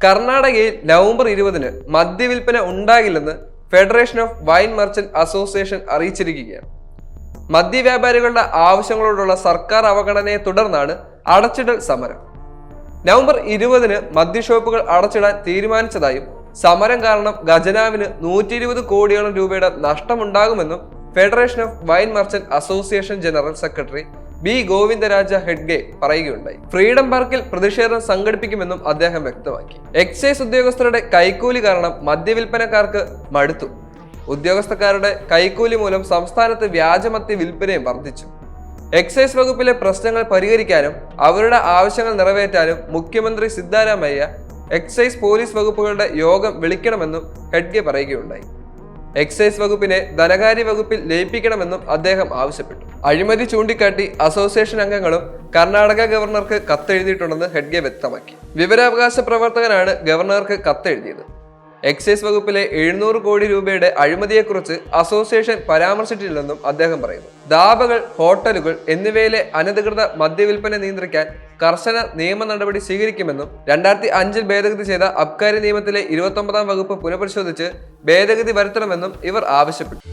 കർണാടകയിൽ നവംബർ 20-ന് മദ്യവിൽപ്പന ഉണ്ടാകില്ലെന്ന് Federation of Wine Merchant Association അറിയിച്ചിരിക്കുകയാണ്. മദ്യവ്യാപാരികളുടെ ആവശ്യങ്ങളോടുള്ള സർക്കാർ അവഗണനയെ തുടർന്നാണ് അടച്ചിടൽ സമരം. നവംബർ 20-ന് മദ്യഷോപ്പുകൾ അടച്ചിടാൻ തീരുമാനിച്ചതായും സമരം കാരണം ഖജനാവിന് 120 കോടിയോളം രൂപയുടെ നഷ്ടമുണ്ടാകുമെന്നും Federation of Wine Merchant Association general secretary B Govindaraja ഹെഡ്ഗെ പറയുകയുണ്ടായി. ഫ്രീഡം പാർക്കിൽ പ്രതിഷേധം സംഘടിപ്പിക്കുമെന്നും അദ്ദേഹം വ്യക്തമാക്കി. എക്സൈസ് ഉദ്യോഗസ്ഥരുടെ കൈക്കൂലി കാരണം മദ്യവിൽപ്പനക്കാർക്ക് മടുത്തു. ഉദ്യോഗസ്ഥക്കാരുടെ കൈക്കൂലി മൂലം സംസ്ഥാനത്ത് വ്യാജമദ്യ വിൽപ്പനയും വർദ്ധിച്ചു. എക്സൈസ് വകുപ്പിലെ പ്രശ്നങ്ങൾ പരിഹരിക്കാനും അവരുടെ ആവശ്യങ്ങൾ നിറവേറ്റാനും മുഖ്യമന്ത്രി സിദ്ധാരാമയ്യ എക്സൈസ് പോലീസ് വകുപ്പുകളുടെ യോഗം വിളിക്കണമെന്നും ഹെഡ്ഗെ പറയുകയുണ്ടായി. എക്സൈസ് വകുപ്പിനെ ധനകാര്യ വകുപ്പിൽ ലയിപ്പിക്കണമെന്നും അദ്ദേഹം ആവശ്യപ്പെട്ടു. അഴിമതി ചൂണ്ടിക്കാട്ടി അസോസിയേഷൻ അംഗങ്ങളും കർണാടക ഗവർണർക്ക് കത്തെഴുതിയിട്ടുണ്ടെന്ന് ഹെഡ്ഗെ വ്യക്തമാക്കി. വിവരാവകാശ പ്രവർത്തകനാണ് ഗവർണർക്ക് കത്തെഴുതിയത്. എക്സൈസ് വകുപ്പിലെ 700 കോടി രൂപയുടെ അഴിമതിയെക്കുറിച്ച് അസോസിയേഷൻ പരാമർശിച്ചിട്ടില്ലെന്നും അദ്ദേഹം പറയുന്നു. ധാബകൾ, ഹോട്ടലുകൾ എന്നിവയിലെ അനധികൃത മദ്യവിൽപ്പന നിയന്ത്രിക്കാൻ കർശന നിയമ നടപടി സ്വീകരിക്കുമെന്നും 2005-ൽ ഭേദഗതി ചെയ്ത അബ്കാരി നിയമത്തിലെ 29-ാം വകുപ്പ് പുനഃപരിശോധിച്ച് ഭേദഗതി വരുത്തണമെന്നും ഇവർ ആവശ്യപ്പെട്ടു.